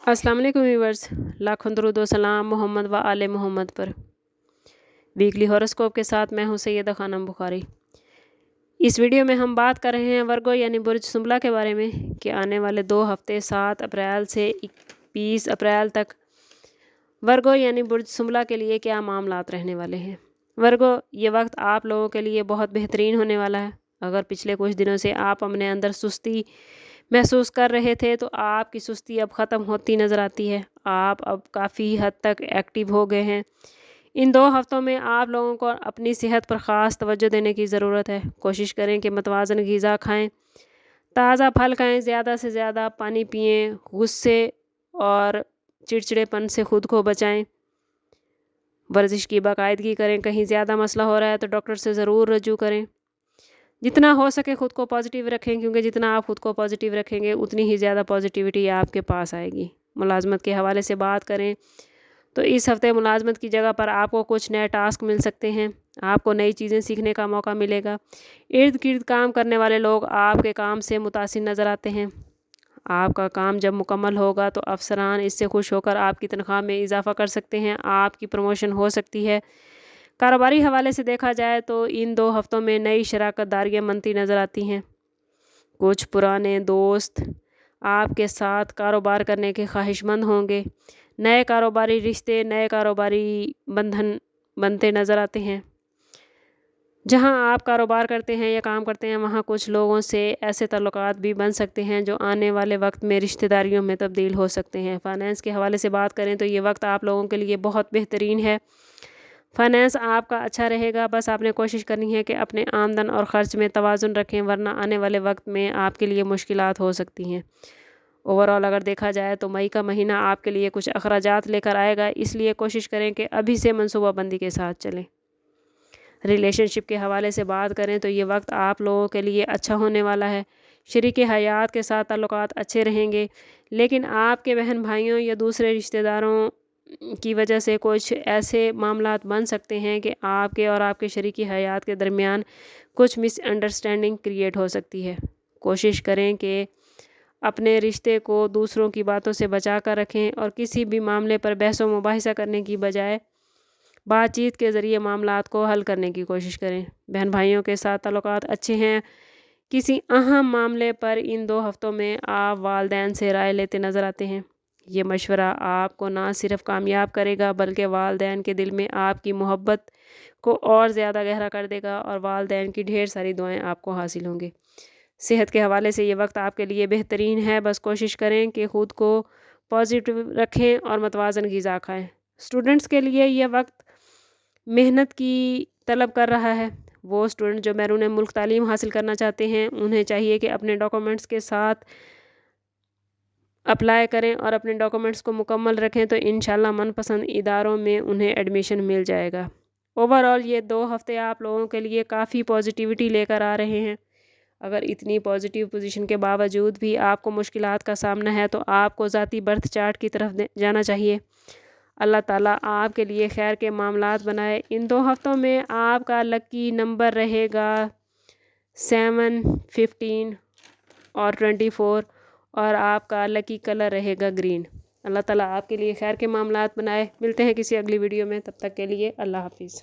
अस्सलाम वालेकुम व्यूअर्स, लाखों दरूद व सलाम मोहम्मद व आले मोहम्मद पर। वीकली हॉरोस्कोप के साथ मैं हूं सैयदा खानम बुखारी। इस वीडियो में हम बात कर रहे हैं वर्गो यानी बुर्ज सुंबला के बारे में कि आने वाले 2 हफ्ते 7 अप्रैल से 21 अप्रैल तक वर्गो यानी बुर्ज सुंबला के लिए क्या मामलात रहने वाले हैं। वर्गो, ये वक्त आप लोगों के लिए बहुत बेहतरीन होने वाला है। अगर पिछले कुछ दिनों से आप अपने अंदर सुस्ती महसूस कर रहे थे तो आपकी सुस्ती अब ख़त्म होती नज़र आती है। आप अब काफ़ी हद तक एक्टिव हो गए हैं। इन 2 हफ्तों में आप लोगों को अपनी सेहत पर ख़ास तवज्जो देने की ज़रूरत है। कोशिश करें कि मतवाज़न ग़िज़ा खाएं, ताज़ा फल खाएं, ज़्यादा से ज़्यादा पानी पिएं, गुस्से और चिड़चिड़ेपन से ख़ुद को बचाएं। वर्जिश की बाकायदगी करें। कहीं ज़्यादा मसला हो रहा है तो डॉक्टर से ज़रूर रजू करें। जितना हो सके ख़ुद को पॉजिटिव रखें, क्योंकि जितना आप ख़ुद को पॉजिटिव रखेंगे उतनी ही ज़्यादा पॉजिटिविटी आपके पास आएगी। मुलाजमत के हवाले से बात करें तो इस हफ़्ते मुलाजमत की जगह पर आपको कुछ नए टास्क मिल सकते हैं। आपको नई चीज़ें सीखने का मौका मिलेगा। इर्द गिर्द काम करने वाले लोग आपके काम से मुतासिर नज़र आते हैं। आपका काम जब मुकम्मल होगा तो अफसरान इससे खुश होकर आपकी तनख्वाह में इजाफ़ा कर सकते हैं। आपकी प्रमोशन हो सकती है। कारोबारी हवाले से देखा जाए तो इन 2 हफ्तों में नई शराकत दारियाँ बनती नज़र आती हैं। कुछ पुराने दोस्त आपके साथ कारोबार करने के ख्वाहिशमंद होंगे। नए कारोबारी रिश्ते, नए कारोबारी बंधन बनते नज़र आते हैं। जहां आप कारोबार करते हैं या काम करते हैं वहां कुछ लोगों से ऐसे ताल्लुकात भी बन सकते हैं जो आने वाले वक्त में रिश्तेदारियों में तब्दील हो सकते हैं। फ़ाइनेंस के हवाले से बात करें तो ये वक्त आप लोगों के लिए बहुत बेहतरीन है। फ़ाइनेंस आपका अच्छा रहेगा। बस आपने कोशिश करनी है कि अपने आमदन और ख़र्च में तवाज़ुन रखें, वरना आने वाले वक्त में आपके लिए मुश्किलात हो सकती हैं। ओवरऑल अगर देखा जाए तो मई का महीना आपके लिए कुछ अखराजात लेकर आएगा, इसलिए कोशिश करें कि अभी से मनसूबाबंदी के साथ चलें। रिलेशनशिप के हवाले से बात करें तो ये वक्त आप लोगों के लिए अच्छा होने वाला है। शरीके हयात के साथ ताल्लुकात अच्छे रहेंगे, लेकिन आपके बहन भाइयों या दूसरे रिश्तेदारों की वजह से कुछ ऐसे मामलात बन सकते हैं कि आपके और आपके शरीकी हयात के दरमियान कुछ मिसअंडरस्टैंडिंग क्रिएट हो सकती है। कोशिश करें कि अपने रिश्ते को दूसरों की बातों से बचा कर रखें और किसी भी मामले पर बहस व मुबाहिसा करने की बजाय बातचीत के ज़रिए मामलात को हल करने की कोशिश करें। बहन भाइयों के साथ ताल्लुकात अच्छे हैं। किसी अहम मामले पर इन 2 हफ्तों में आप वालिदैन से राय लेते नज़र आते हैं। ये मशवरा आपको ना सिर्फ कामयाब करेगा बल्कि वालिदैन के दिल में आपकी मोहब्बत को और ज़्यादा गहरा कर देगा और वालिदैन की ढेर सारी दुआएं आपको हासिल होंगी। सेहत के हवाले से ये वक्त आपके लिए बेहतरीन है। बस कोशिश करें कि ख़ुद को पॉजिटिव रखें और मतवाज़न ग़िज़ा खाएँ। स्टूडेंट्स के लिए यह वक्त मेहनत की तलब कर रहा है। वो स्टूडेंट जो बैरून मुल्क तालीम हासिल करना चाहते हैं उन्हें चाहिए कि अपने डॉक्यूमेंट्स के साथ अप्लाई करें और अपने डॉक्यूमेंट्स को मुकम्मल रखें तो इंशाल्लाह मनपसंद इदारों में उन्हें एडमिशन मिल जाएगा। ओवरऑल ये 2 हफ्ते आप लोगों के लिए काफ़ी पॉजिटिविटी लेकर आ रहे हैं। अगर इतनी पॉजिटिव पोजीशन के बावजूद भी आपको मुश्किलात का सामना है तो आपको ज़ाती बर्थ चार्ट की तरफ जाना चाहिए। अल्लाह ताला आपके लिए खैर के मामलात बनाए। इन 2 हफ्तों में आपका लकी नंबर रहेगा 7, 15 और 24 और आपका लकी कलर रहेगा ग्रीन। अल्लाह ताला आपके लिए खैर के मामलात बनाए। मिलते हैं किसी अगली वीडियो में, तब तक के लिए अल्लाह हाफिज़।